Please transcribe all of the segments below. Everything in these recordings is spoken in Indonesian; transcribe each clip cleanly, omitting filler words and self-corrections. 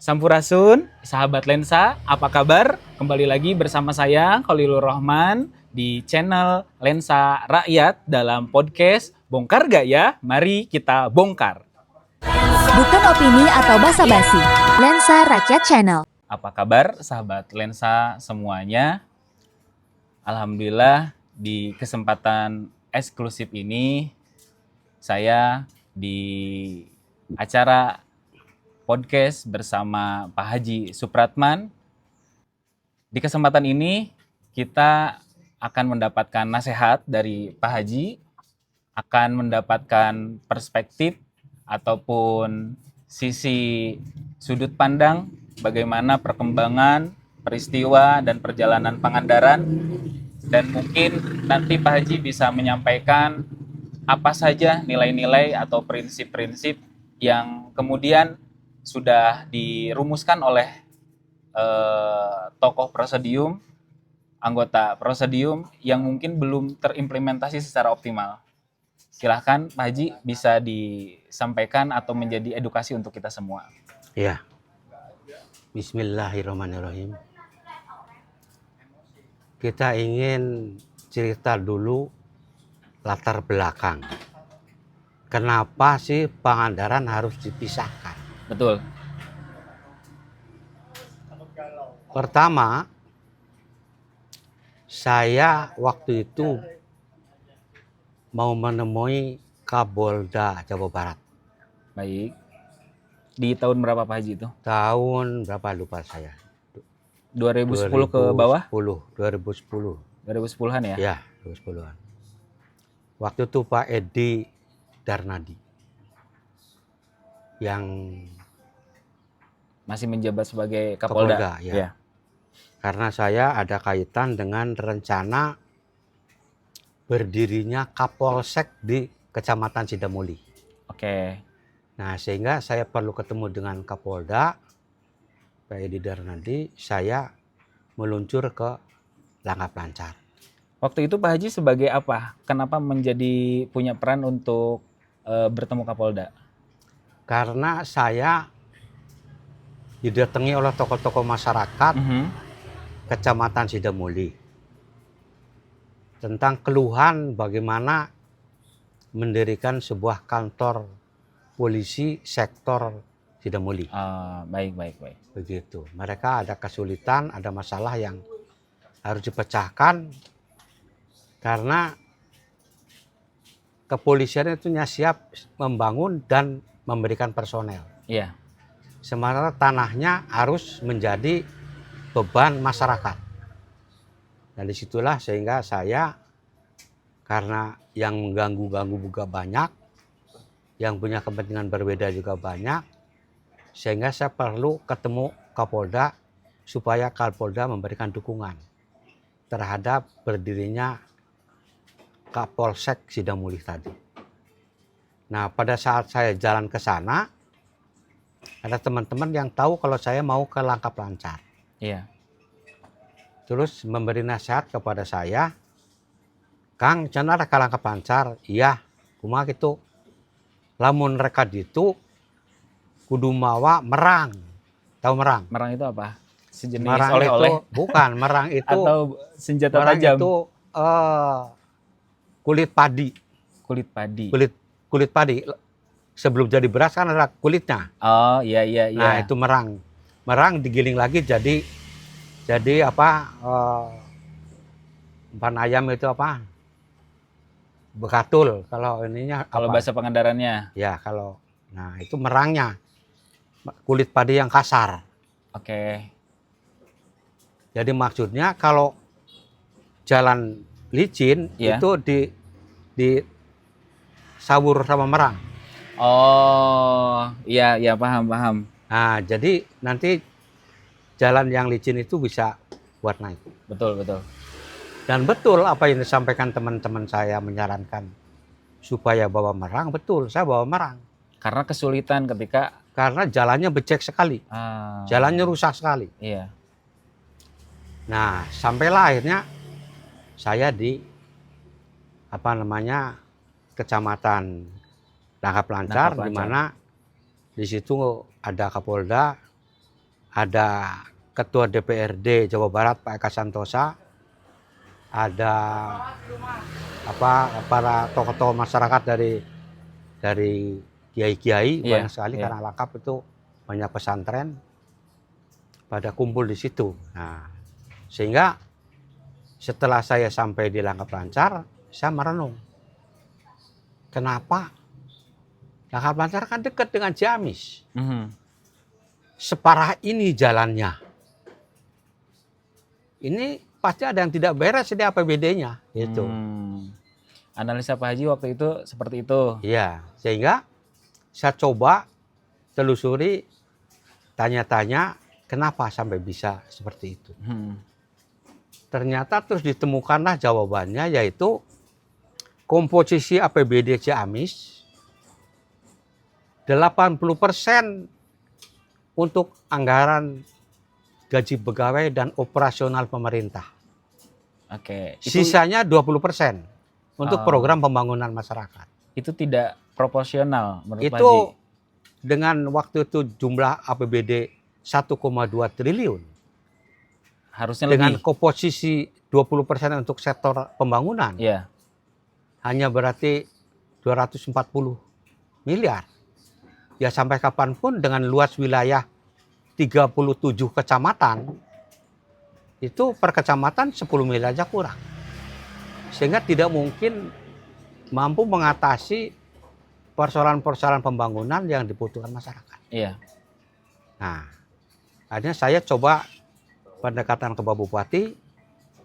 Sampurasun, sahabat lensa, apa kabar? Kembali lagi bersama saya, Khalilur Rahman, di channel Lensa Rakyat dalam podcast Bongkar Gak Ya? Mari kita bongkar. Bukan opini atau basa-basi, Lensa Rakyat Channel. Apa kabar sahabat lensa semuanya? Alhamdulillah di kesempatan eksklusif ini saya di acara podcast bersama Pak Haji Supratman. Di kesempatan ini kita akan mendapatkan nasihat dari Pak Haji, akan mendapatkan perspektif ataupun sisi sudut pandang bagaimana perkembangan peristiwa dan perjalanan Pangandaran, dan mungkin nanti Pak Haji bisa menyampaikan apa saja nilai-nilai atau prinsip-prinsip yang kemudian sudah dirumuskan oleh tokoh Presidium, anggota Presidium yang mungkin belum terimplementasi secara optimal. Silahkan Pak Haji bisa disampaikan atau menjadi edukasi untuk kita semua. Ya, Bismillahirrahmanirrahim. Kita ingin cerita dulu latar belakang. Kenapa sih Pangandaran harus dipisahkan? Betul. Pertama, saya waktu itu mau menemui Kapolda Jawa Barat. Baik. Di tahun berapa Pak Haji itu? Tahun berapa lupa saya. 2010 ke bawah? 2010. 2010-an ya? Ya, 2010-an. Waktu itu Pak Edi Darnadi yang Masih menjabat sebagai Kapolda. ya. Karena saya ada kaitan dengan rencana berdirinya Kapolsek di Kecamatan Sidamuli. Oke. Nah, sehingga saya perlu ketemu dengan Kapolda, Pak Edi Darnadi, saya meluncur ke Langkah Lancar. Waktu itu Pak Haji sebagai apa? Kenapa menjadi punya peran untuk bertemu Kapolda? Karena saya didatangi oleh tokoh-tokoh masyarakat Kecamatan Sidamuli tentang keluhan bagaimana mendirikan sebuah kantor polisi sektor Sidamuli. Baik. Begitu. Mereka ada kesulitan, ada masalah yang harus dipecahkan karena kepolisian itu siap membangun dan memberikan personel. Iya. Sementara tanahnya harus menjadi beban masyarakat. Dan disitulah sehingga saya, karena yang mengganggu-ganggu juga banyak, yang punya kepentingan berbeda juga banyak, sehingga saya perlu ketemu Kapolda supaya Kapolda memberikan dukungan terhadap berdirinya Kapolsek Sidamuli tadi. Nah, pada saat saya jalan ke sana, ada teman-teman yang tahu kalau saya mau ke Langkah Lancar. Iya. Terus memberi nasihat kepada saya, Kang, jangan ada ke Langkah Lancar. Iya, kumaha gitu. Lamun reka ditu kudu mawa merang. Tahu merang? Merang itu apa? Sejenis Merang oleh-oleh? itu bukan, merang itu Atau senjata merang tajam? itu kulit padi. Kulit padi. Kulit padi. Sebelum jadi beras kan ada kulitnya. Oh, iya. Nah, itu merang. Merang digiling lagi jadi apa? Ban ayam itu apa? Bekatul. Kalau ininya Kalau apa? bahasa Pangandarannya. Ya, kalau nah itu merangnya. Kulit padi yang kasar. Oke. Jadi maksudnya kalau jalan licin Iya. itu di sawur sama merang. Oh, iya paham. Nah, jadi nanti jalan yang licin itu bisa buat naik. Betul. Dan betul apa yang disampaikan teman-teman saya menyarankan supaya bawa merang, betul saya bawa merang. Karena kesulitan ketika Karena jalannya becek sekali, jalannya rusak sekali. Iya. Nah, sampailah akhirnya saya di Kecamatan Langkah Lancar, di mana di situ ada Kapolda, ada Ketua DPRD Jawa Barat Pak Eka Santosa, ada para tokoh-tokoh masyarakat dari kiai-kiai Iya, banyak sekali iya. karena Langkap itu banyak pesantren pada kumpul di situ. Nah, sehingga setelah saya sampai di Langkap Lancar, saya merenung. Kenapa? Langkap Lancar kan dekat dengan Ciamis. Mhm. Separah ini jalannya. Ini pasti ada yang tidak beres di APBD-nya. Gitu. Analisa Pak Haji waktu itu seperti itu. Iya, sehingga saya coba telusuri, tanya-tanya kenapa sampai bisa seperti itu. Ternyata terus ditemukanlah jawabannya, yaitu komposisi APBD Ciamis 80% untuk anggaran gaji pegawai dan operasional pemerintah. Oke. Sisanya 20% untuk Oh. program pembangunan masyarakat. Itu tidak proporsional menurut Pak Haji. Itu dengan waktu itu jumlah APBD 1,2 triliun. Harusnya Dengan lebih. komposisi 20% untuk sektor pembangunan. Iya. Hanya berarti 240 miliar. Ya sampai kapanpun dengan luas wilayah 37 kecamatan, itu per kecamatan 10 miliar aja kurang. Sehingga tidak mungkin mampu mengatasi persoalan-persoalan pembangunan yang dibutuhkan masyarakat. Iya. Nah, akhirnya saya coba pendekatan ke Pak Bupati,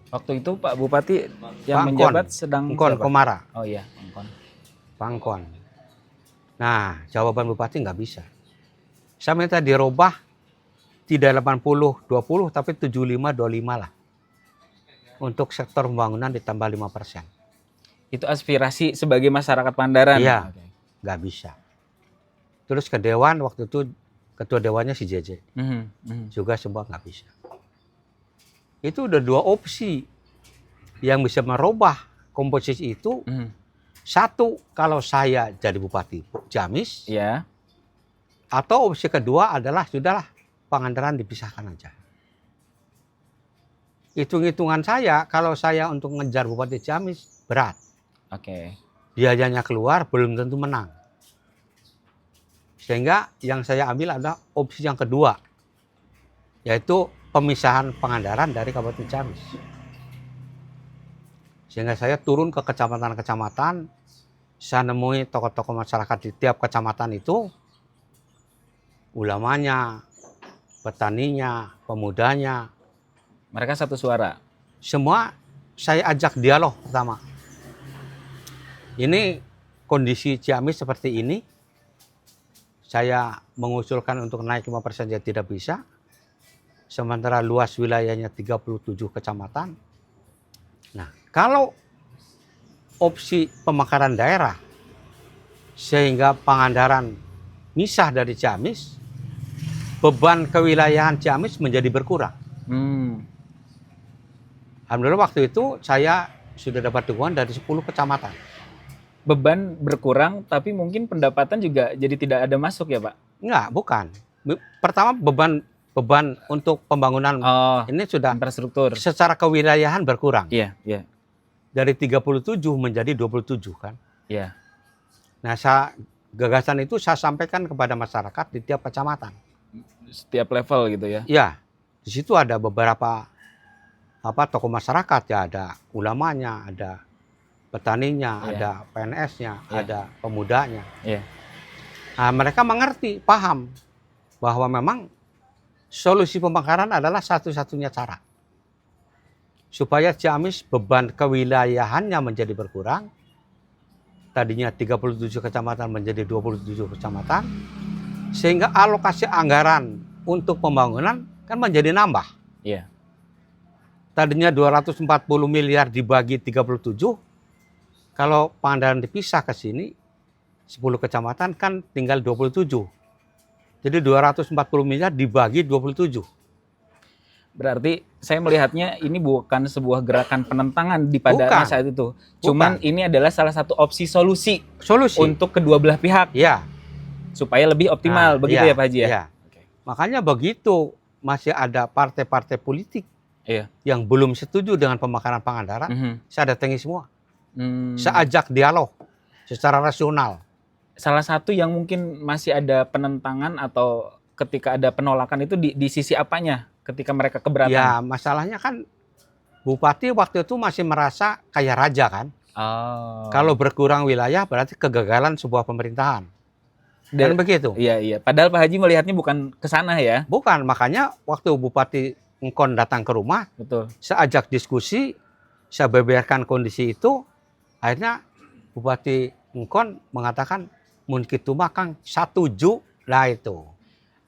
Waktu itu Pak Bupati yang Pak menjabat Engkon. sedang Engkon siapa? Komara, Oh iya, Engkon. Pangkon. Nah, jawaban Bupati nggak bisa. Saya minta dirubah tidak 80-20 tapi 75-25 lah. Untuk sektor pembangunan ditambah 5%. Itu aspirasi sebagai masyarakat Pandaran. Iya. Oke. Nggak bisa. Terus ke Dewan, waktu itu ketua Dewannya si JJ. Juga semua nggak bisa. Itu udah dua opsi yang bisa merubah komposisi itu. Satu, kalau saya jadi Bupati Ciamis. Iya. Atau opsi kedua adalah sudahlah Pangandaran dipisahkan aja. Hitung-hitungan saya, kalau saya untuk ngejar Bupati Ciamis berat. Oke. Biayanya keluar belum tentu menang. Sehingga yang saya ambil adalah opsi yang kedua, yaitu pemisahan Pangandaran dari Kabupaten Ciamis. Sehingga saya turun ke kecamatan-kecamatan, saya nemui tokoh-tokoh masyarakat di tiap kecamatan itu, ulamanya, petaninya, pemudanya. Mereka satu suara. Semua saya ajak dialog pertama. Ini kondisi Ciamis seperti ini. Saya mengusulkan untuk naik 5% dia tidak bisa. Sementara luas wilayahnya 37 kecamatan. Nah, kalau opsi pemekaran daerah sehingga Pangandaran misah dari Ciamis, beban kewilayahan Ciamis menjadi berkurang. Alhamdulillah waktu itu saya sudah dapat dukungan dari 10 kecamatan. Beban berkurang, tapi mungkin pendapatan juga jadi tidak ada masuk ya Pak? Enggak, bukan. Pertama beban untuk pembangunan ini sudah infrastruktur. secara kewilayahan berkurang. Iya, iya. Dari 37 menjadi 27 kan. Iya. Nah, gagasan itu saya sampaikan kepada masyarakat di tiap kecamatan. Setiap level gitu ya? Iya, di situ ada beberapa tokoh masyarakat ya, ada ulamanya, ada petaninya, Iya. ada PNS-nya, Iya. ada pemudanya. Iya. Nah, mereka mengerti, paham bahwa memang solusi pemekaran adalah satu-satunya cara supaya Ciamis beban kewilayahannya menjadi berkurang. Tadinya 37 kecamatan menjadi 27 kecamatan, sehingga alokasi anggaran untuk pembangunan kan menjadi nambah. Iya. Tadinya 240 miliar dibagi 37, kalau Pangandaran dipisah ke sini 10 kecamatan kan tinggal 27. Jadi 240 miliar dibagi 27. Berarti saya melihatnya ini bukan sebuah gerakan penentangan pada Bukan. masa itu. Cuman ini adalah salah satu opsi solusi Solusi. untuk kedua belah pihak Ya. supaya lebih optimal, begitu ya Pak Haji ya? Iya. Makanya begitu masih ada partai-partai politik Iya. yang belum setuju dengan pemekaran Pangandaran, saya datangi semua. Saya ajak dialog secara rasional. Salah satu yang mungkin masih ada penentangan atau ketika ada penolakan itu di sisi apanya ketika mereka keberatan? Ya, masalahnya kan bupati waktu itu masih merasa kayak raja kan. Oh. Kalau berkurang wilayah berarti kegagalan sebuah pemerintahan. Dan begitu. Iya. Padahal Pak Haji melihatnya bukan ke sana ya. Bukan, makanya waktu Bupati Engkon datang ke rumah, Betul. saya ajak diskusi, saya beberkan kondisi itu, akhirnya Bupati Engkon mengatakan, mun kitu mah Kang satuju lah itu.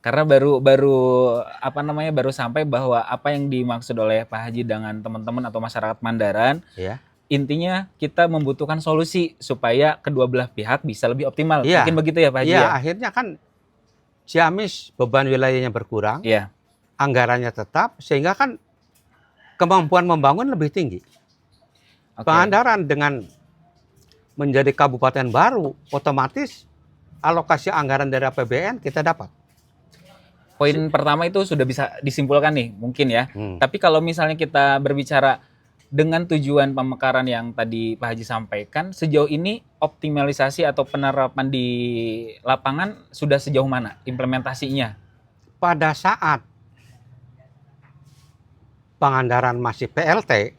Karena baru baru sampai bahwa apa yang dimaksud oleh Pak Haji dengan teman-teman atau masyarakat Mandaran, Ya. intinya kita membutuhkan solusi supaya kedua belah pihak bisa lebih optimal. Iya. Mungkin begitu ya Pak Haji Iya, ya? akhirnya kan Ciamis beban wilayahnya berkurang, Iya. anggarannya tetap, sehingga kan kemampuan membangun lebih tinggi. Oke. Pangandaran dengan menjadi kabupaten baru, otomatis alokasi anggaran dari APBN kita dapat. Poin pertama itu sudah bisa disimpulkan nih, mungkin ya. Tapi kalau misalnya kita berbicara dengan tujuan pemekaran yang tadi Pak Haji sampaikan, sejauh ini optimalisasi atau penerapan di lapangan sudah sejauh mana implementasinya? Pada saat Pangandaran masih PLT,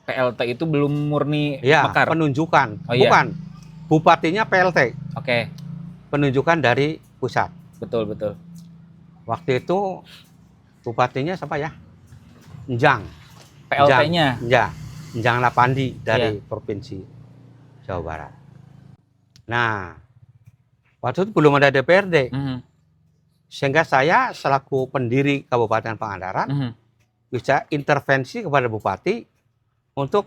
PLT itu belum murni ya mekar? penunjukan, Oh, iya. bukan. Bupatinya PLT, Oke, penunjukan dari pusat. betul. Waktu itu bupatinya siapa ya? Njang. PLT-nya? Ya, Njang Lapandi dari Iya. Provinsi Jawa Barat. Nah, waktu itu belum ada DPRD. Sehingga saya selaku pendiri Kabupaten Pangandaran bisa intervensi kepada bupati untuk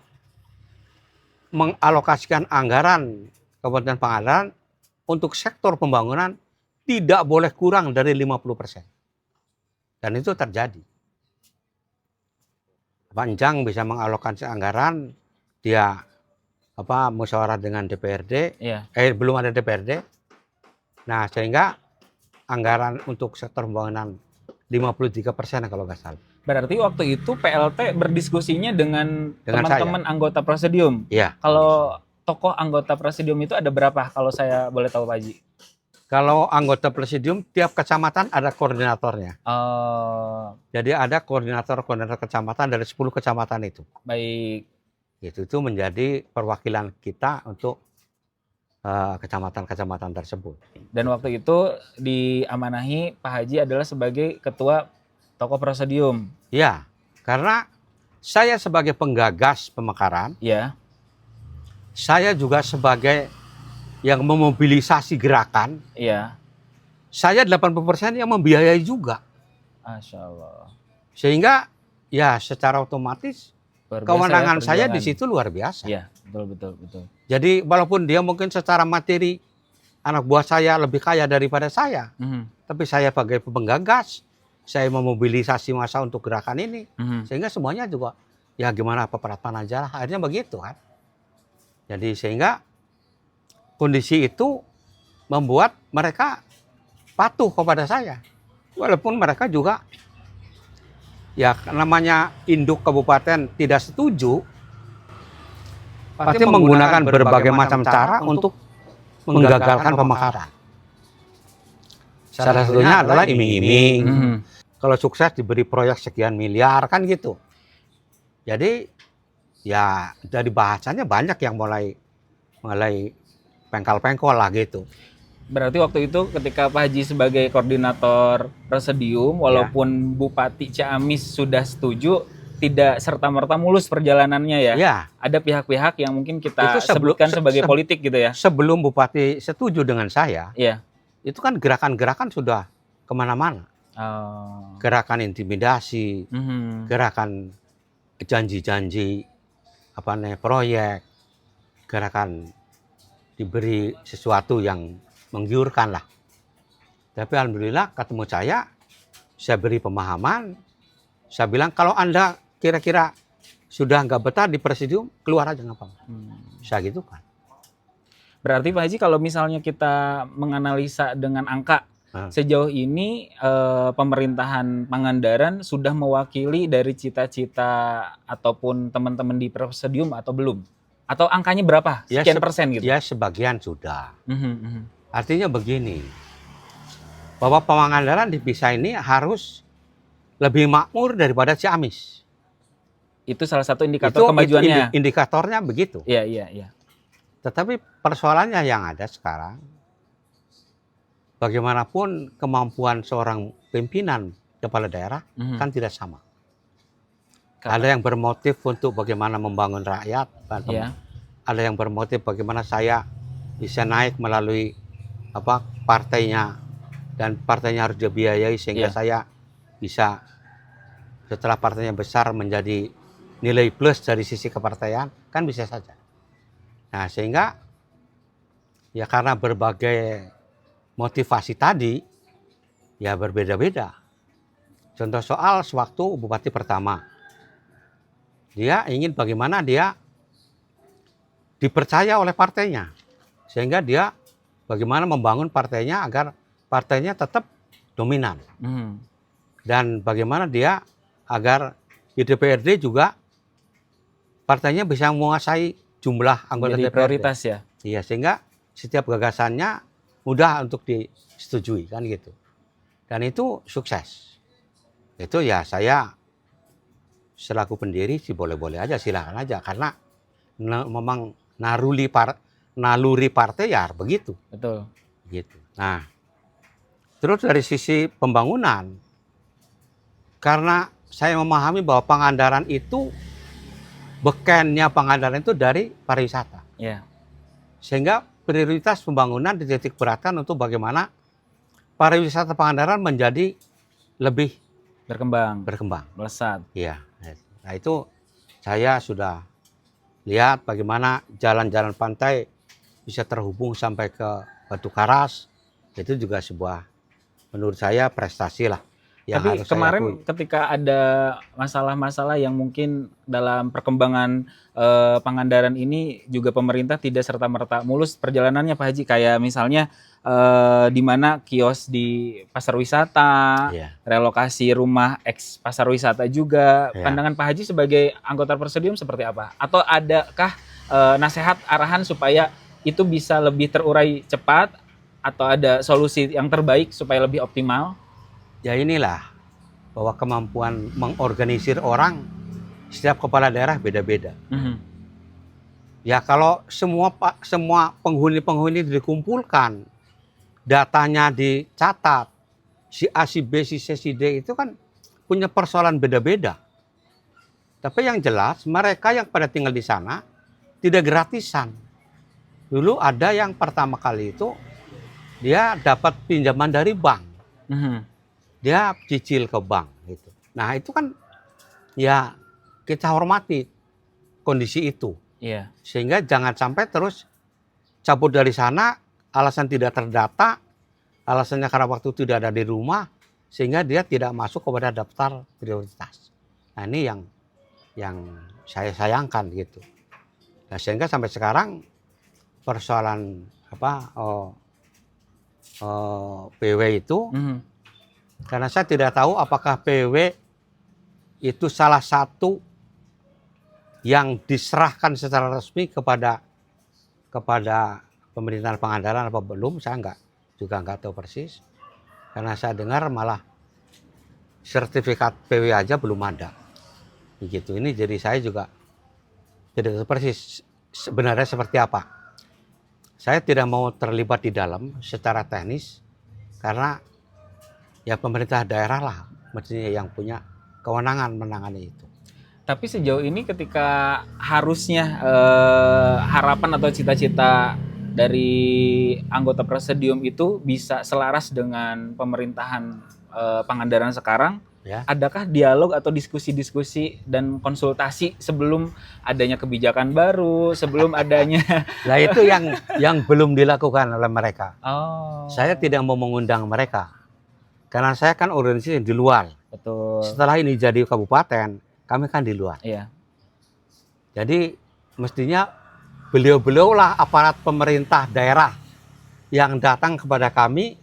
mengalokasikan anggaran Kabupaten Pangandaran untuk sektor pembangunan tidak boleh kurang dari 50%. Dan itu terjadi. Panjang bisa mengalokasi anggaran, dia musyawarah dengan DPRD, Iya. belum ada DPRD. Nah, sehingga anggaran untuk sektor pembangunan 53% kalau nggak salah. Berarti waktu itu PLT berdiskusinya dengan Dengan teman-teman anggota presidium. Iya. Kalau tokoh anggota presidium itu ada berapa kalau saya boleh tahu Pak Haji? Kalau anggota presidium, tiap kecamatan ada koordinatornya. Jadi ada koordinator kecamatan dari 10 kecamatan itu. Baik. Itu menjadi perwakilan kita untuk kecamatan-kecamatan tersebut. Dan waktu itu diamanahi Pak Haji adalah sebagai ketua tokoh presidium. Ya, karena saya sebagai penggagas pemekaran, Ya. saya juga sebagai yang memobilisasi gerakan, Iya. saya 80% yang membiayai juga. Masya Allah. Sehingga ya secara otomatis Luar biasa kewenangan ya saya di perjuangan. situ luar biasa. Iya, betul. Jadi walaupun dia mungkin secara materi anak buah saya lebih kaya daripada saya, tapi saya sebagai penggagas, saya memobilisasi massa untuk gerakan ini, sehingga semuanya juga ya gimana peperatan aja lah, akhirnya begitu kan. Jadi sehingga kondisi itu membuat mereka patuh kepada saya. Walaupun mereka juga ya namanya induk kabupaten tidak setuju, pasti menggunakan berbagai macam cara untuk menggagalkan pemekaran. Salah satunya adalah iming-iming. Kalau sukses diberi proyek sekian miliar kan gitu. Jadi ya dari bahasanya banyak yang mulai pengkal-pengkol lah gitu. Berarti waktu itu ketika Pak Haji sebagai koordinator presidium, walaupun Bupati Ciamis sudah setuju, tidak serta-merta mulus perjalanannya ya. Ya. Ada pihak-pihak yang mungkin kita Itu sebutkan sebagai politik gitu ya. Sebelum Bupati setuju dengan saya, Iya. itu kan gerakan-gerakan sudah kemana-mana. Oh. Gerakan intimidasi, gerakan janji-janji, proyek, gerakan diberi sesuatu yang menggiurkan lah. Tapi alhamdulillah ketemu saya beri pemahaman, saya bilang kalau Anda kira-kira sudah nggak betah di presidium, keluar aja nggak apa-apa. Saya gitu kan. Berarti Pak Haji kalau misalnya kita menganalisa dengan angka, sejauh ini pemerintahan Pangandaran sudah mewakili dari cita-cita ataupun teman-teman di Presidium atau belum? Atau angkanya berapa? Sekian persen gitu? Ya sebagian sudah. Artinya begini, bahwa Pangandaran dipisah ini harus lebih makmur daripada Ciamis. Itu salah satu indikator kemajuannya. Indikatornya begitu. Iya. Tetapi persoalannya yang ada sekarang, bagaimanapun kemampuan seorang pimpinan kepala daerah kan tidak sama. Ada yang bermotif untuk bagaimana membangun rakyat, ada yang bermotif bagaimana saya bisa naik melalui partainya, dan partainya harus dibiayai sehingga saya bisa setelah partainya besar menjadi nilai plus dari sisi kepartaian, kan bisa saja. Nah, sehingga ya karena berbagai motivasi tadi ya berbeda-beda. Contoh soal sewaktu bupati pertama, dia ingin bagaimana dia dipercaya oleh partainya, sehingga dia bagaimana membangun partainya agar partainya tetap dominan, dan bagaimana dia agar di DPRD juga partainya bisa menguasai jumlah anggota jadi DPRD. Prioritas ya. Iya, sehingga setiap gagasannya mudah untuk disetujui kan gitu. Dan itu sukses. Itu ya saya selaku pendiri sih boleh-boleh aja, silakan aja, karena memang naluri partai ya begitu. Betul. Gitu. Nah, terus dari sisi pembangunan, karena saya memahami bahwa Pangandaran itu bekennya Pangandaran itu dari pariwisata. Ya. Sehingga prioritas pembangunan dititik beratkan untuk bagaimana pariwisata Pangandaran menjadi lebih Berkembang. Melesat. Iya. Nah, itu saya sudah lihat bagaimana jalan-jalan pantai bisa terhubung sampai ke Batu Karas. Itu juga sebuah, menurut saya, prestasi lah. Tapi kemarin ketika ada masalah-masalah yang mungkin dalam perkembangan Pangandaran ini juga pemerintah tidak serta-merta mulus perjalanannya Pak Haji. Kayak misalnya di mana kios di pasar wisata, relokasi rumah ex pasar wisata juga. Pandangan Pak Haji sebagai anggota Presidium seperti apa? Atau adakah nasihat arahan supaya itu bisa lebih terurai cepat? Atau ada solusi yang terbaik supaya lebih optimal? Ya inilah, bahwa kemampuan mengorganisir orang, setiap kepala daerah beda-beda. Ya kalau semua penghuni dikumpulkan, datanya dicatat, si A, si B, si C, si D itu kan punya persoalan beda-beda. Tapi yang jelas mereka yang pada tinggal di sana tidak gratisan. Dulu ada yang pertama kali itu dia dapat pinjaman dari bank. Dia cicil ke bank gitu. Nah, itu kan ya kita hormati kondisi itu. Iya. Sehingga jangan sampai terus cabut dari sana alasan tidak terdata, alasannya karena waktu itu tidak ada di rumah, sehingga dia tidak masuk kepada daftar prioritas. Nah, ini yang saya sayangkan gitu. Nah, sehingga sampai sekarang persoalan PW itu, karena saya tidak tahu apakah PW itu salah satu yang diserahkan secara resmi kepada pemerintahan Pangandaran apa belum, saya juga nggak tahu persis. Karena saya dengar malah sertifikat PW aja belum ada. Begitu. Ini jadi saya juga tidak tahu persis sebenarnya seperti apa. Saya tidak mau terlibat di dalam secara teknis karena ya pemerintah daerah lah mestinya yang punya kewenangan menangani itu. Tapi sejauh ini ketika harusnya harapan atau cita-cita dari anggota Presidium itu bisa selaras dengan pemerintahan Pangandaran sekarang, adakah dialog atau diskusi-diskusi dan konsultasi sebelum adanya kebijakan baru, sebelum adanya? Nah itu yang belum dilakukan oleh mereka. Oh. Saya tidak mau mengundang mereka. Karena saya kan organisasi di luar. Betul. Setelah ini jadi kabupaten, kami kan di luar. Iya. Jadi mestinya beliau-beliau lah aparat pemerintah daerah yang datang kepada kami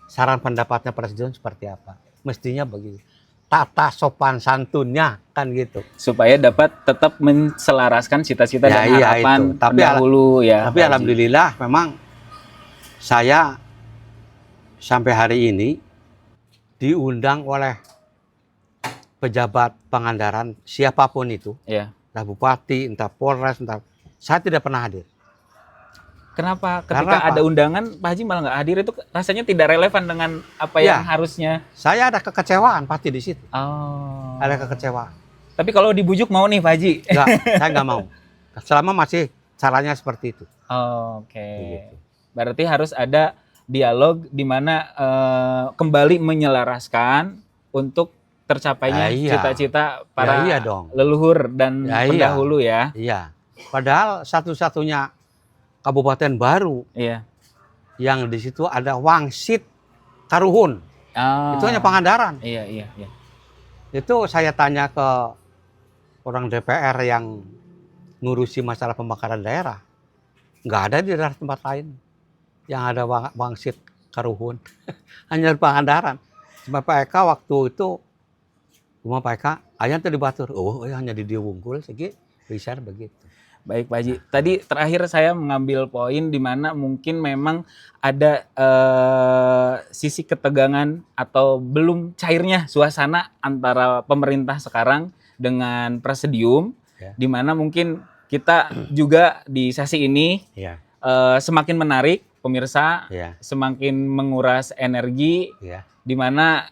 saran pendapatnya Presiden seperti apa. Mestinya begitu. Tata sopan santunnya kan gitu. Supaya dapat tetap menselaraskan cita-cita Ya, dan iya harapan itu. pendahulu ya. Tapi Pak Haji. alhamdulillah memang saya sampai hari ini diundang oleh pejabat Pangandaran siapapun itu, Ya. entah bupati, entah polres, entah, saya tidak pernah hadir. Kenapa Karena ketika apa? ada undangan Pak Haji malah nggak hadir, itu rasanya tidak relevan dengan apa Ya. yang harusnya. Saya ada kekecewaan pasti di situ. Oh. Ada kekecewaan. Tapi kalau dibujuk mau nih Pak Haji. Enggak, saya nggak mau. Selama masih caranya seperti itu. Oke. Begitu. Berarti harus ada dialog di mana kembali menyelaraskan untuk tercapainya Ya, iya. cita-cita para Ya, iya dong. leluhur dan Ya, iya. pendahulu ya. Iya. Padahal satu-satunya kabupaten baru Iya. yang di situ ada Wangsit Karuhun. Ah. Itu hanya Pangandaran. Iya, iya, iya. Itu saya tanya ke orang DPR yang ngurusi masalah pemekaran daerah. Nggak ada di daerah tempat lain yang ada Wangsit Karuhun. Hanya di Pangandaran. Cuma Pak Eka waktu itu, rumah Pak Eka, ayah tuh dibatur. Oh, hanya di Diwungkul, segi bisa begitu. Baik Pak Haji, tadi terakhir saya mengambil poin di mana mungkin memang ada sisi ketegangan atau belum cairnya suasana antara pemerintah sekarang dengan Presidium, Ya. di mana mungkin kita juga di sesi ini Iya, semakin menarik pemirsa, iya, semakin menguras energi, iya. di mana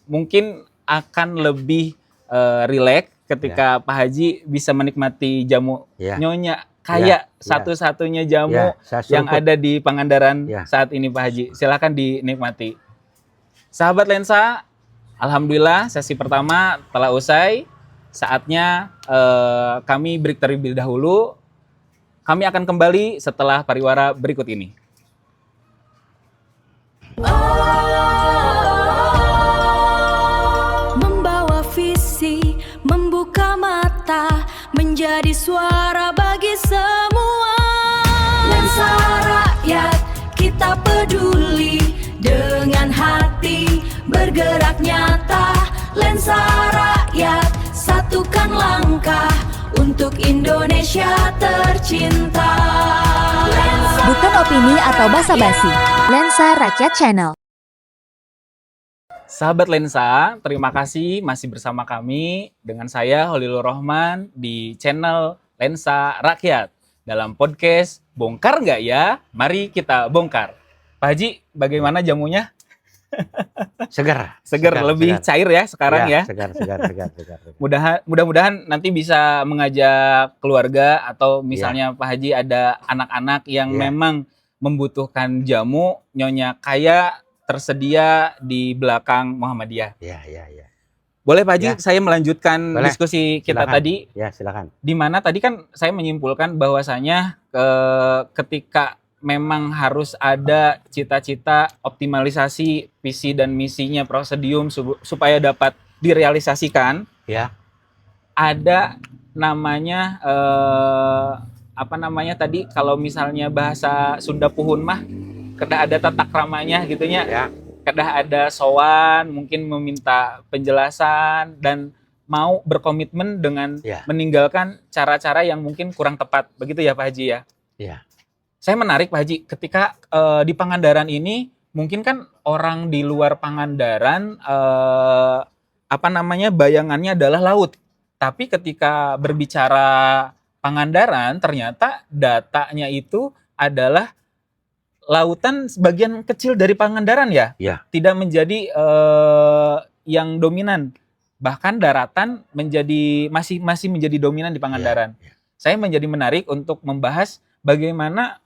mungkin akan lebih rileks ketika Pak Haji bisa menikmati jamu Ya. Nyonya Ya, Kaya, ya. satu-satunya jamu Ya, saya yang seruput. ada di Pangandaran Ya. saat ini Pak Haji. Silakan dinikmati. Sahabat Lensa, alhamdulillah sesi pertama telah usai. Saatnya kami break terlebih dahulu. Kami akan kembali setelah pariwara berikut ini. Membawa visi, membuka mata, menjadi suara bagi semua. Lensa rakyat, kita peduli dengan hati, bergerak nyata. Lensa rakyat, satukan langkah untuk Indonesia tercinta. Lensa Bukan opini atau basa-basi. Lensa Rakyat Channel. Sahabat Lensa, terima kasih masih bersama kami dengan saya Holilur Rohman di channel Lensa Rakyat dalam podcast Bongkar Nggak Ya? Mari kita bongkar. Pak Haji, bagaimana jamunya? Segar. Seger, lebih segar. cair ya sekarang ya. Segar. Mudah-mudahan nanti bisa mengajak keluarga atau misalnya Pak Haji ada anak-anak yang Ya. memang membutuhkan jamu Nyonya Kaya tersedia di belakang Muhammadiyah. Iya. Boleh Pak Haji Ya. saya melanjutkan Boleh. diskusi kita Silakan. tadi, Ya, silakan. di mana tadi kan saya menyimpulkan bahwasanya ketika memang harus ada cita-cita optimalisasi visi dan misinya Presidium supaya dapat direalisasikan, Ya. ada namanya apa namanya tadi kalau misalnya bahasa Sunda Puhun mah kedah ada tata kramanya gitunya, Ya. kedah ada sowan mungkin meminta penjelasan dan mau berkomitmen dengan Ya. meninggalkan cara-cara yang mungkin kurang tepat, begitu ya Pak Haji ya. Ya. Saya menarik Pak Haji ketika di Pangandaran ini mungkin kan orang di luar Pangandaran apa namanya bayangannya adalah laut. Tapi ketika berbicara Pangandaran ternyata datanya itu adalah lautan sebagian kecil dari Pangandaran ya. Ya. Tidak menjadi yang dominan. Bahkan daratan masih menjadi dominan di Pangandaran. Ya. Saya menjadi menarik untuk membahas bagaimana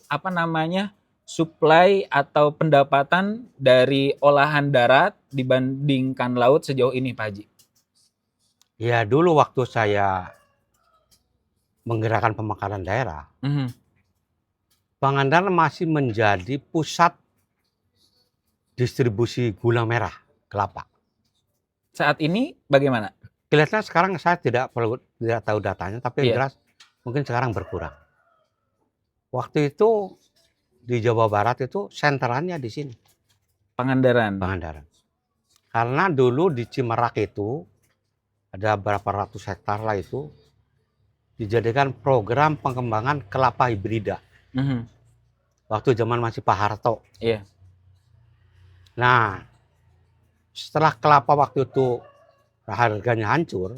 apa namanya suplai atau pendapatan dari olahan darat dibandingkan laut sejauh ini Pak Haji. Ya, dulu waktu saya menggerakkan pemekaran daerah, Pangandaran masih menjadi pusat distribusi gula merah kelapa. Saat ini bagaimana? Kelihatannya sekarang saya tidak tahu datanya, tapi yang Iya. jelas mungkin sekarang berkurang. Waktu itu di Jawa Barat itu senterannya di sini, Pangandaran. Pangandaran. Karena dulu di Cimerak itu ada berapa ratus hektar lah itu dijadikan program pengembangan kelapa hibrida. Waktu zaman masih Pak Harto. Iya. Nah, setelah kelapa waktu itu harganya hancur,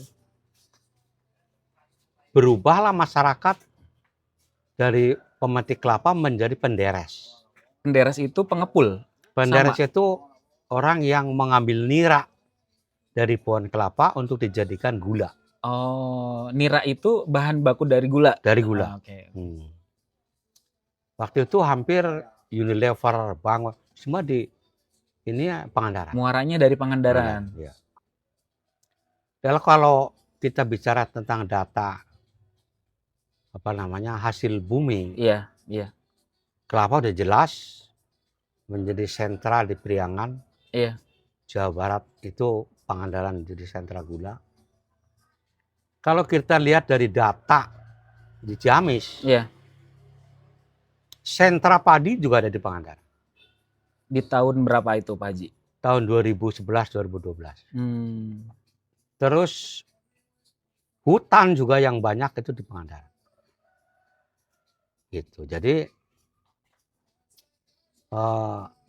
berubahlah masyarakat dari pemetik kelapa menjadi penderes. Penderes itu pengepul. Penderes itu orang yang mengambil nira dari pohon kelapa untuk dijadikan gula. Oh, nira itu bahan baku dari gula. Dari gula. Oke. Waktu itu hampir Unilever, Bank, semua di ini ya Pangandaran. Muaranya dari Pangandaran. Ya. Kalau kita bicara tentang data hasil bumi, Iya, iya. kelapa udah jelas menjadi sentra di Priangan. Iya. Jawa Barat itu Pangandaran jadi sentra gula. Kalau kita lihat dari data di Ciamis, Iya. sentra padi juga ada di Pangandaran. Di tahun berapa itu, Pak Haji? Tahun 2011-2012. Terus hutan juga yang banyak itu di Pangandaran. Gitu. Jadi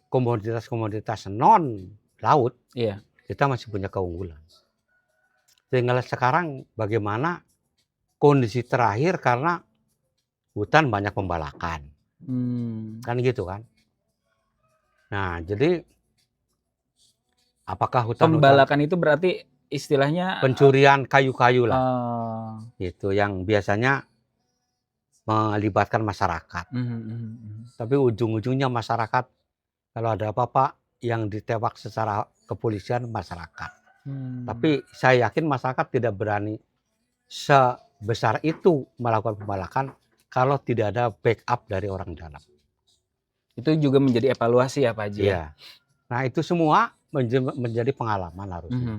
komoditas-komoditas non laut, Iya. kita masih punya keunggulan. Tinggal sekarang bagaimana kondisi terakhir karena hutan banyak pembalakan. Kan gitu kan. Nah, jadi apakah hutan Pembalakan itu berarti istilahnya pencurian kayu-kayu lah. Gitu. Itu yang biasanya melibatkan masyarakat. Tapi ujung-ujungnya masyarakat, kalau ada apa-apa yang ditewak secara kepolisian masyarakat. Tapi saya yakin masyarakat tidak berani sebesar itu melakukan pembalakan kalau tidak ada backup dari orang dalam. Itu juga menjadi evaluasi ya Pak Haji? Iya. Nah itu semua menjadi pengalaman harusnya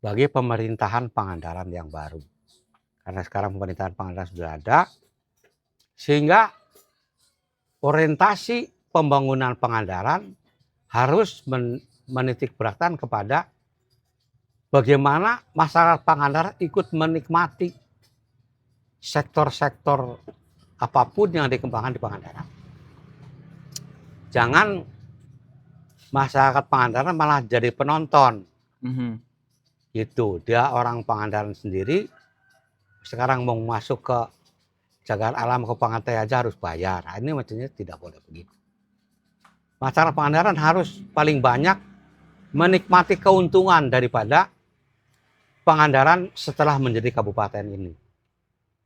bagi pemerintahan Pangandaran yang baru. Karena sekarang pemerintahan Pangandaran sudah ada, sehingga orientasi pembangunan Pangandaran harus menitik beratkan kepada bagaimana masyarakat Pangandaran ikut menikmati sektor-sektor apapun yang dikembangkan di Pangandaran. Jangan masyarakat Pangandaran malah jadi penonton. Gitu. Dia orang Pangandaran sendiri, sekarang mau masuk ke Cagar Alam ke Pangantai aja harus bayar. Nah, ini maksudnya tidak boleh begitu. Masyarakat Pangandaran harus paling banyak menikmati keuntungan daripada Pangandaran setelah menjadi kabupaten ini.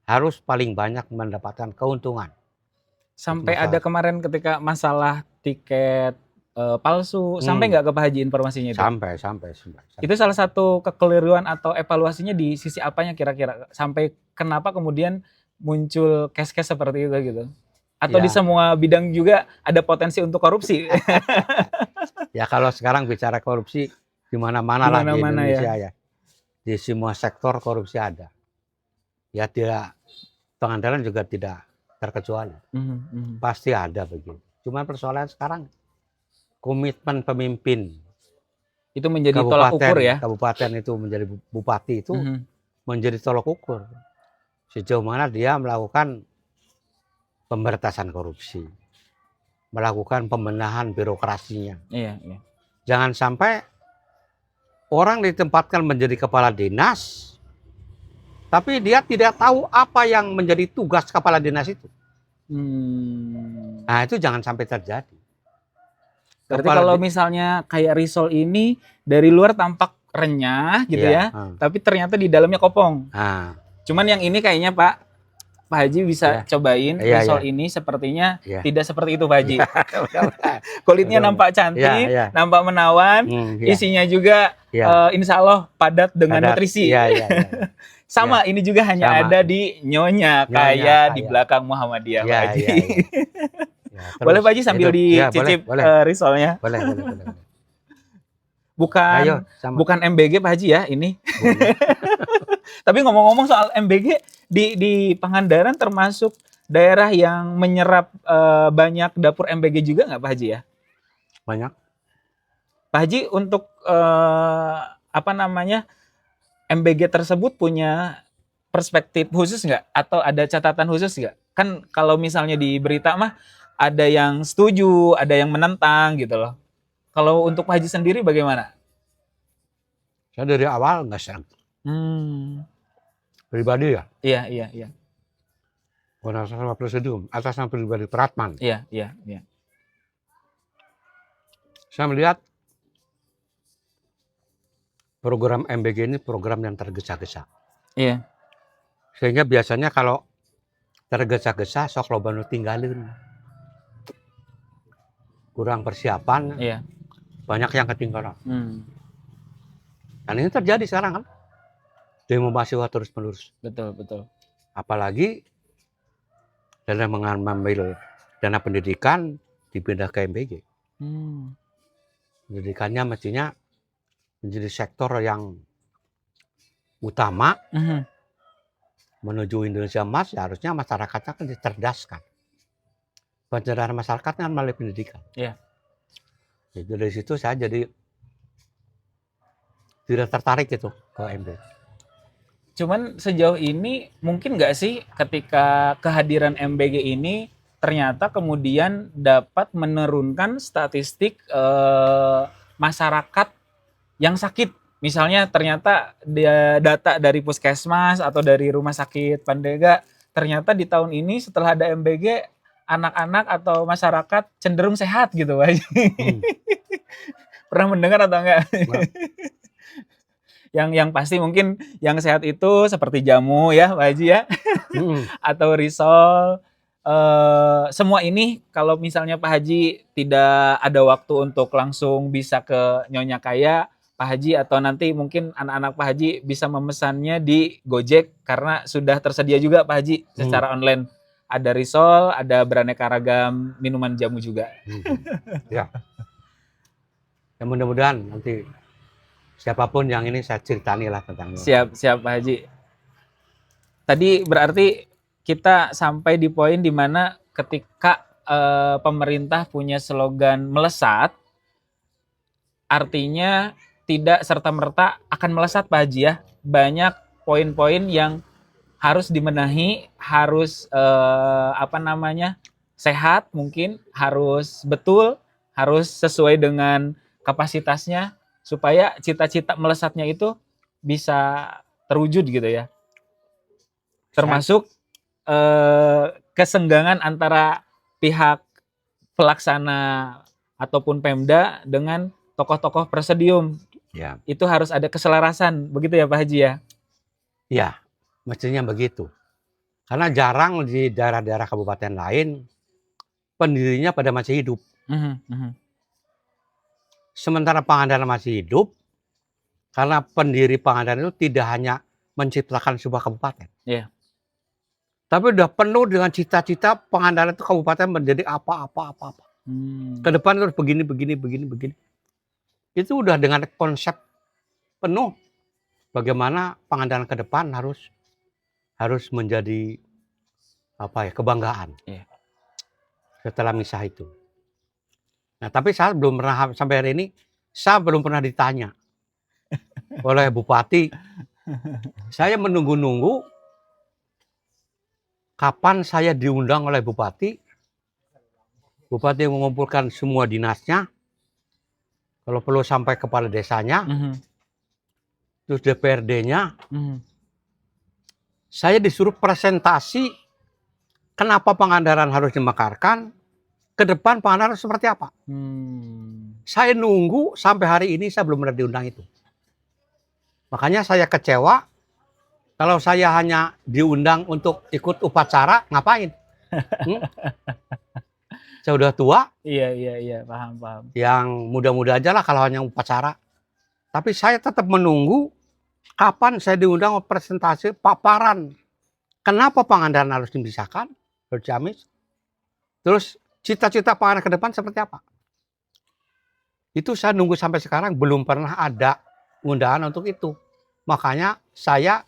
Harus paling banyak mendapatkan keuntungan. Sampai ada kemarin ketika masalah tiket palsu, sampai nggak ke Pak Haji informasinya itu? Sampai. Itu salah satu kekeliruan atau evaluasinya di sisi apanya kira-kira? Sampai kenapa kemudian muncul case-case seperti itu gitu? Atau di semua bidang juga ada potensi untuk korupsi? Ya kalau sekarang bicara korupsi di mana-mana lah di Indonesia ya. Di semua sektor korupsi ada. Ya tidak, Pangandaran juga tidak terkecuali. Pasti ada begitu. Cuman persoalan sekarang komitmen pemimpin. Itu menjadi tolak ukur ya? Kabupaten itu menjadi bupati itu menjadi tolak ukur. Sejauh mana dia melakukan pemberantasan korupsi, melakukan pembenahan birokrasinya. Iya. Jangan sampai orang ditempatkan menjadi kepala dinas, tapi dia tidak tahu apa yang menjadi tugas kepala dinas itu. Nah itu jangan sampai terjadi. Berarti kalau misalnya kayak risol ini dari luar tampak renyah gitu ya, tapi ternyata di dalamnya kopong. Cuman yang ini kayaknya Pak Haji bisa cobain risol ini sepertinya tidak seperti itu Pak Haji. Kulitnya nampak cantik, nampak menawan, isinya juga insya Allah padat dengan nutrisi. Sama ini juga hanya ada di Nyonya Kaya di belakang Muhammadiyah Pak Haji. Boleh Pak Haji sambil dicicip risolnya? Boleh. Bukan MBG Pak Haji ya ini. Tapi ngomong-ngomong soal MBG di Pangandaran termasuk daerah yang menyerap banyak dapur MBG juga nggak Pak Haji ya? Banyak. Pak Haji untuk MBG tersebut punya perspektif khusus nggak? Atau ada catatan khusus nggak? Kan kalau misalnya di berita mah ada yang setuju, ada yang menentang gitu loh. Kalau untuk Pak Haji sendiri bagaimana? Saya dari awal nggak sehat. Pribadi ya. Iya. Bukan atas nama presidium, atas nama pribadi Pratman. Iya. Saya melihat program MBG ini program yang tergesa-gesa. Iya. Sehingga biasanya kalau tergesa-gesa sok loba nu tinggalin. Kurang persiapan, Iya. banyak yang ketinggalan. Dan ini terjadi sekarang kan. Demo mahasiswa terus-menerus. Betul. Apalagi dana mengambil dana pendidikan dipindah ke MBG. Pendidikannya mestinya menjadi sektor yang utama menuju Indonesia Emas. Ya harusnya masyarakatnya kan dicerdaskan. Pencerdaskan masyarakatnya melalui pendidikan. Iya. Jadi dari situ saya jadi tidak tertarik gitu ke MBG. Cuman sejauh ini mungkin nggak sih ketika kehadiran MBG ini ternyata kemudian dapat menurunkan statistik masyarakat yang sakit. Misalnya ternyata data dari puskesmas atau dari rumah sakit Pandega, ternyata di tahun ini setelah ada MBG, anak-anak atau masyarakat cenderung sehat gitu, Pak. Pernah mendengar atau enggak? Yang pasti mungkin yang sehat itu seperti jamu ya Pak Haji ya, atau risol. Semua ini kalau misalnya Pak Haji tidak ada waktu untuk langsung bisa ke Nyonya Kaya, Pak Haji atau nanti mungkin anak-anak Pak Haji bisa memesannya di Gojek karena sudah tersedia juga Pak Haji secara online. Ada risol, ada beraneka ragam minuman jamu juga. Ya. Ya mudah-mudahan nanti siapapun yang ini saya ceritani lah tentang ini. Siap Pak Haji. Tadi berarti kita sampai di poin di mana ketika pemerintah punya slogan melesat, artinya tidak serta-merta akan melesat Pak Haji ya. Banyak poin-poin yang harus dibenahi, harus sehat mungkin, harus betul, harus sesuai dengan kapasitasnya supaya cita-cita melesatnya itu bisa terwujud gitu ya. Termasuk kesenggangan antara pihak pelaksana ataupun Pemda dengan tokoh-tokoh presidium. Ya. Itu harus ada keselarasan, begitu ya Pak Haji ya? Ya, mestinya begitu. Karena jarang di daerah-daerah kabupaten lain pendirinya pada masih hidup. Sementara Pangandaran masih hidup, karena pendiri Pangandaran itu tidak hanya menciptakan sebuah kabupaten. Iya. Tapi udah penuh dengan cita-cita Pangandaran itu kabupaten menjadi apa-apa. Ke depan terus begini. Itu udah dengan konsep penuh bagaimana Pangandaran ke depan harus menjadi kebanggaan. Iya. Setelah misah itu. Nah, tapi saya belum pernah sampai hari ini saya belum pernah ditanya oleh bupati. Saya menunggu-nunggu kapan saya diundang oleh bupati. Bupati mengumpulkan semua dinasnya. Kalau perlu sampai kepala desanya. Terus DPRD-nya. Saya disuruh presentasi kenapa Pangandaran harus dimekarkan. Ke depan Pangandaran seperti apa? Saya nunggu sampai hari ini saya belum pernah diundang itu. Makanya saya kecewa kalau saya hanya diundang untuk ikut upacara, ngapain? Saya udah tua. Iya, paham. Yang muda-muda aja lah kalau hanya upacara. Tapi saya tetap menunggu kapan saya diundang presentasi paparan. Kenapa Pangandaran harus dipisahkan? Harus Ciamis. Terus cita-cita Pangandaran ke depan seperti apa? Itu saya nunggu sampai sekarang belum pernah ada undangan untuk itu. Makanya saya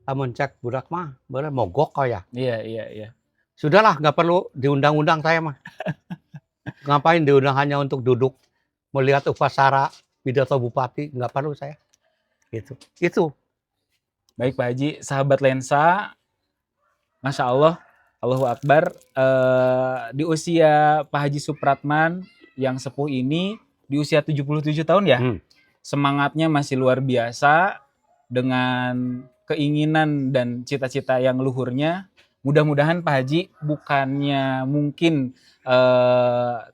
mencek budak mah, mogok kok ya. Iya. Sudahlah, nggak perlu diundang-undang saya mah. Ngapain diundang hanya untuk duduk melihat upacara pidato bupati, nggak perlu saya. Gitu. Itu. Baik Pak Haji, sahabat lensa, Masya Allah, Allahu Akbar, di usia Pak Haji Supratman yang sepuh ini, di usia 77 tahun ya, semangatnya masih luar biasa, dengan keinginan dan cita-cita yang luhurnya. Mudah-mudahan Pak Haji bukannya mungkin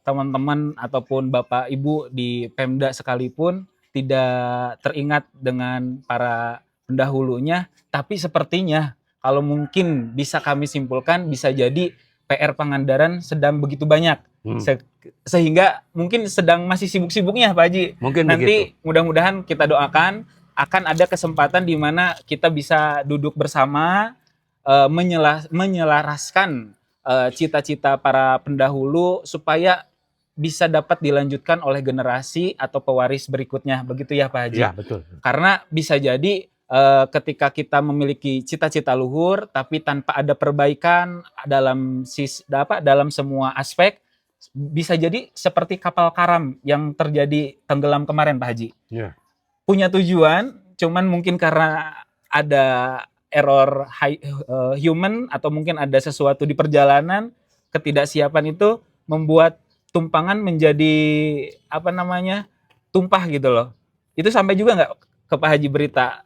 teman-teman ataupun Bapak Ibu di Pemda sekalipun tidak teringat dengan para pendahulunya, tapi sepertinya kalau mungkin bisa kami simpulkan bisa jadi PR Pangandaran sedang begitu banyak. Sehingga mungkin sedang masih sibuk-sibuknya Pak Haji. Mungkin nanti begitu. Mudah-mudahan kita doakan akan ada kesempatan di mana kita bisa duduk bersama menyelaraskan cita-cita para pendahulu supaya bisa dapat dilanjutkan oleh generasi atau pewaris berikutnya. Begitu ya Pak Haji? Ya, betul. Karena bisa jadi ketika kita memiliki cita-cita luhur tapi tanpa ada perbaikan dalam semua aspek, bisa jadi seperti kapal karam yang terjadi tenggelam kemarin Pak Haji. Ya. Punya tujuan, cuman mungkin karena ada error human atau mungkin ada sesuatu di perjalanan, ketidaksiapan itu membuat tumpangan menjadi tumpah gitu loh. Itu sampai juga nggak ke Pak Haji berita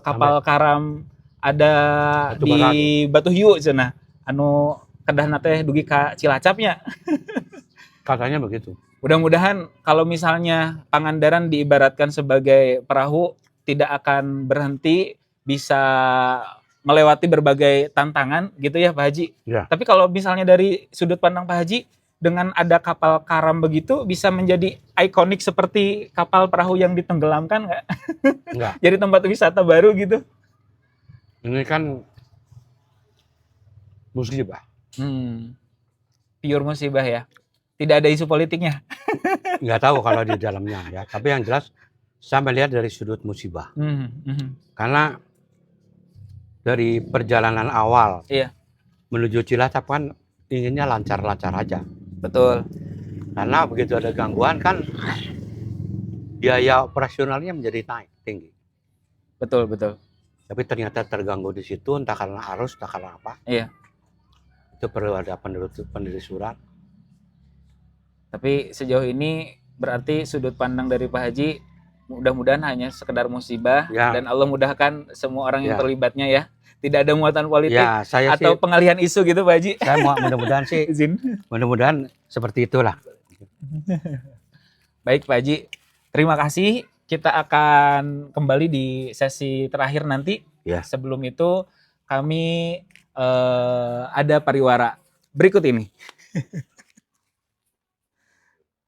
kapal karam ada di Batu Hiu cenah anu kedah teh dugi ka Cilacapnya. Katanya begitu. Mudah-mudahan kalau misalnya Pangandaran diibaratkan sebagai perahu tidak akan berhenti, bisa melewati berbagai tantangan gitu ya Pak Haji. Ya. Tapi kalau misalnya dari sudut pandang Pak Haji, dengan ada kapal karam begitu bisa menjadi ikonik seperti kapal perahu yang ditenggelamkan nggak? Enggak. Jadi tempat wisata baru gitu? Ini kan musibah. Pure musibah ya. Tidak ada isu politiknya. Nggak tahu kalau di dalamnya ya. Tapi yang jelas saya melihat dari sudut musibah. Karena dari perjalanan awal menuju Cilacap kan inginnya lancar-lancar aja. Betul. Karena begitu ada gangguan kan biaya operasionalnya menjadi naik tinggi. Betul, betul. Tapi ternyata terganggu di situ entah karena arus, entah karena apa. Iya. Itu perlu ada penelusuran. Tapi sejauh ini berarti sudut pandang dari Pak Haji mudah-mudahan hanya sekedar musibah dan Allah mudahkan semua orang yang terlibatnya ya. Tidak ada muatan politik atau pengalihan isu gitu Pak Haji. Saya mudah-mudahan sih mudah-mudahan seperti itulah. Baik Pak Haji, terima kasih. Kita akan kembali di sesi terakhir nanti. Sebelum itu kami ada pariwara berikut ini.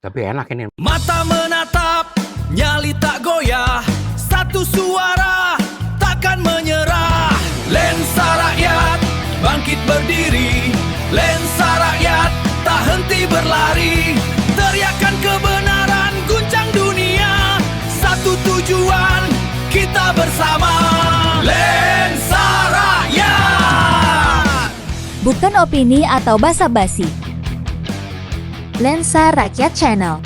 Tapi enak ini. Mata menatap, nyali tak goyah, satu suara takkan menyerah. Lensa rakyat bangkit berdiri, lensa rakyat tak henti berlari. Teriakan kebenaran guncang dunia, satu tujuan kita bersama. Lensa rakyat. Bukan opini atau basa-basi. Lensa Rakyat Channel.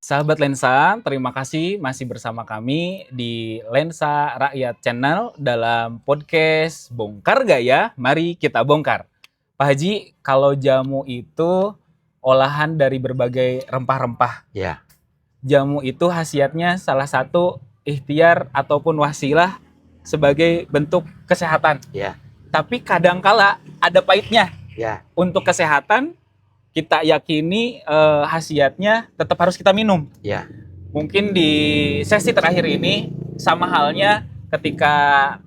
Sahabat Lensa, terima kasih masih bersama kami di Lensa Rakyat Channel dalam podcast Bongkar Gaya, Mari Kita Bongkar. Pak Haji, kalau jamu itu olahan dari berbagai rempah-rempah. Ya. Jamu itu khasiatnya salah satu ikhtiar ataupun wasilah sebagai bentuk kesehatan. Ya. Tapi kadangkala ada pahitnya. Ya. Untuk kesehatan kita yakini khasiatnya tetap harus kita minum. Ya. Mungkin di sesi terakhir ini sama halnya ketika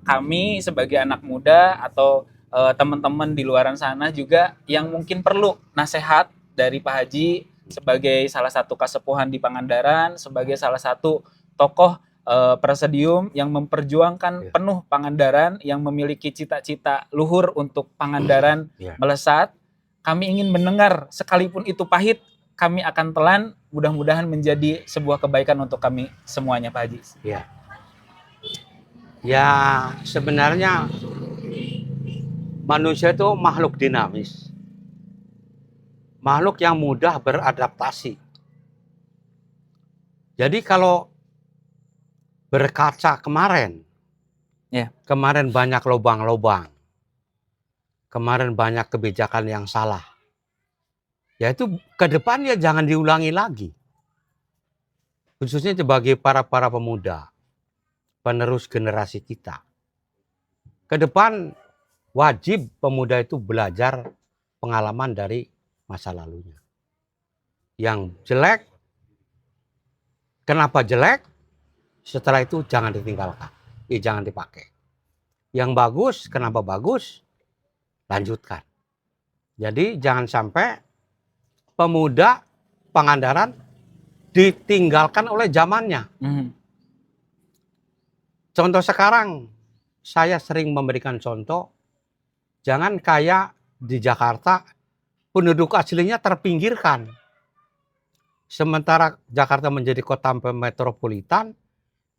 kami sebagai anak muda atau teman-teman di luaran sana juga yang mungkin perlu nasihat dari Pak Haji sebagai salah satu kasepuhan di Pangandaran, sebagai salah satu tokoh presidium yang memperjuangkan penuh Pangandaran, yang memiliki cita-cita luhur untuk Pangandaran melesat. Kami ingin mendengar, sekalipun itu pahit, kami akan telan, mudah-mudahan menjadi sebuah kebaikan untuk kami semuanya, Pak Haji. Ya. Ya, sebenarnya manusia itu makhluk dinamis. Makhluk yang mudah beradaptasi. Jadi kalau berkaca kemarin, kemarin banyak lubang-lubang, kemarin banyak kebijakan yang salah. Ya itu ke depan ya jangan diulangi lagi. Khususnya bagi para pemuda, penerus generasi kita. Ke depan wajib pemuda itu belajar pengalaman dari masa lalunya. Yang jelek, kenapa jelek? Setelah itu jangan ditinggalkan, jangan dipakai. Yang bagus, kenapa bagus? Lanjutkan. Jadi jangan sampai pemuda Pangandaran ditinggalkan oleh zamannya. Contoh sekarang, saya sering memberikan contoh, jangan kayak di Jakarta, penduduk aslinya terpinggirkan. Sementara Jakarta menjadi kota metropolitan,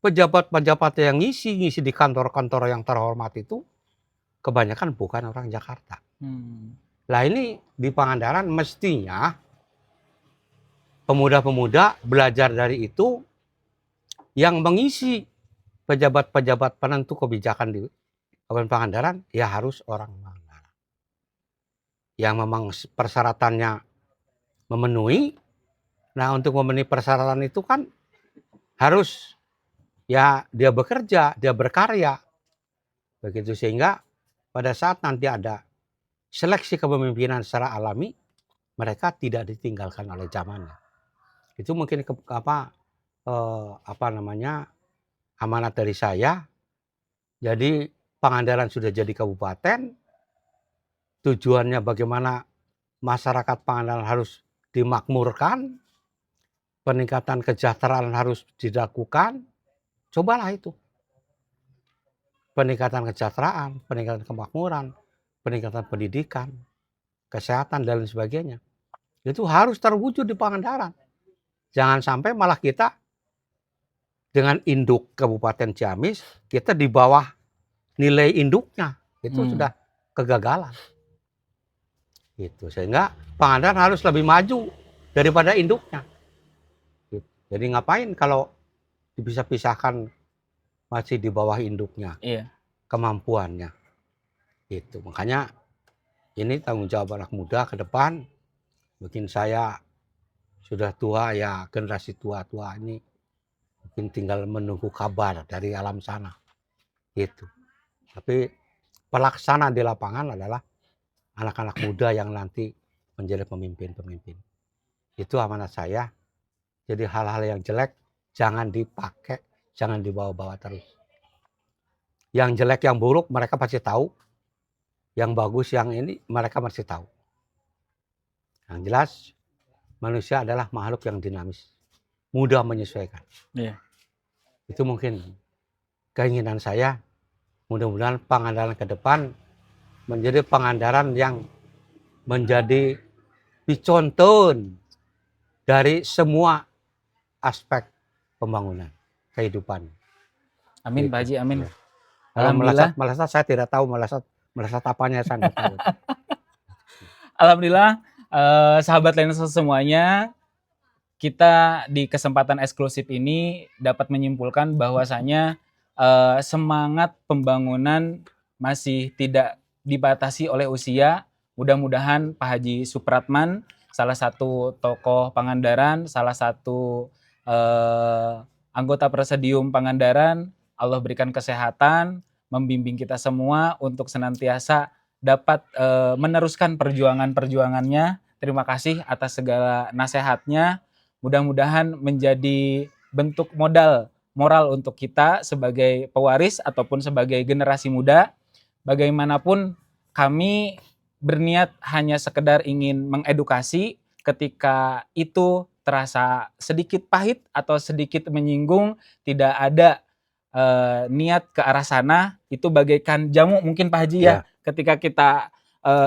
pejabat-pejabat yang ngisi di kantor-kantor yang terhormat itu, kebanyakan bukan orang Jakarta. Nah ini di Pangandaran mestinya pemuda-pemuda belajar dari itu, yang mengisi pejabat-pejabat penentu kebijakan di Kabupaten Pangandaran ya harus orang Pangandaran. Yang memang persyaratannya memenuhi. Nah untuk memenuhi persyaratan itu kan harus ya dia bekerja, dia berkarya. Begitu sehingga pada saat nanti ada seleksi kepemimpinan secara alami, mereka tidak ditinggalkan oleh zamannya. Itu mungkin amanat dari saya. Jadi Pangandaran sudah jadi kabupaten, tujuannya bagaimana masyarakat Pangandaran harus dimakmurkan, peningkatan kesejahteraan harus dilakukan, cobalah itu. Peningkatan kesejahteraan, peningkatan kemakmuran, peningkatan pendidikan, kesehatan dan lain sebagainya. Itu harus terwujud di Pangandaran. Jangan sampai malah kita dengan induk Kabupaten Ciamis, kita di bawah nilai induknya. Itu sudah kegagalan. Gitu. Sehingga Pangandaran harus lebih maju daripada induknya. Gitu. Jadi ngapain kalau dipisah-pisahkan masih di bawah induknya, kemampuannya. Gitu. Makanya ini tanggung jawab anak muda ke depan. Mungkin saya sudah tua ya, generasi tua-tua ini mungkin tinggal menunggu kabar dari alam sana. Gitu. Tapi pelaksana di lapangan adalah anak-anak muda yang nanti menjadi pemimpin-pemimpin. Itu amanat saya. Jadi hal-hal yang jelek jangan dipakai, jangan dibawa-bawa terus. Yang jelek, yang buruk mereka pasti tahu. Yang bagus, yang ini mereka masih tahu. Yang jelas manusia adalah makhluk yang dinamis, mudah menyesuaikan. Itu mungkin keinginan saya. Mudah-mudahan Pangandaran ke depan menjadi Pangandaran yang menjadi contoh dari semua aspek pembangunan kehidupan. Amin Pak Haji, amin. Alhamdulillah. Melesat saya tidak tahu melesat apanya saya tidak tahu. Alhamdulillah, sahabat Lensa semuanya, kita di kesempatan eksklusif ini dapat menyimpulkan bahwasanya semangat pembangunan masih tidak dibatasi oleh usia. Mudah-mudahan Pak Haji Supratman, salah satu tokoh Pangandaran, salah satu anggota Presidium Pangandaran, Allah berikan kesehatan, membimbing kita semua untuk senantiasa dapat meneruskan perjuangan-perjuangannya. Terima kasih atas segala nasihatnya. Mudah-mudahan menjadi bentuk modal moral untuk kita sebagai pewaris ataupun sebagai generasi muda. Bagaimanapun kami berniat hanya sekedar ingin mengedukasi, ketika itu terasa sedikit pahit atau sedikit menyinggung, tidak ada niat ke arah sana, itu bagaikan jamu mungkin Pak Haji ya. Ketika kita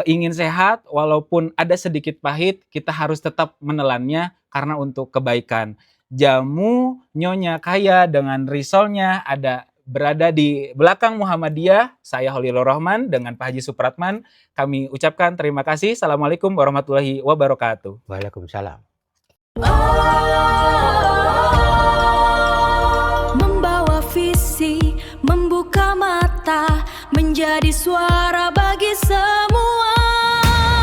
ingin sehat, walaupun ada sedikit pahit, kita harus tetap menelannya karena untuk kebaikan. Jamu Nyonya Kaya dengan risolnya ada berada di belakang Muhammadiyah, saya Khalilur Rahman dengan Pak Haji Supratman. Kami ucapkan terima kasih. Assalamualaikum warahmatullahi wabarakatuh. Waalaikumsalam. Membawa visi, membuka mata, menjadi suara bagi semua.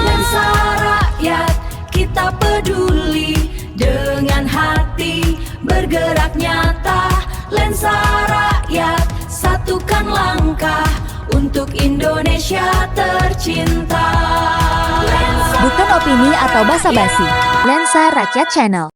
Lensa rakyat, kita peduli dengan hati bergerak nyata. Lensa rakyat, satukan langkah untuk Indonesia tercinta. Bukan opini atau basa-basi. Lensa Rakyat Channel.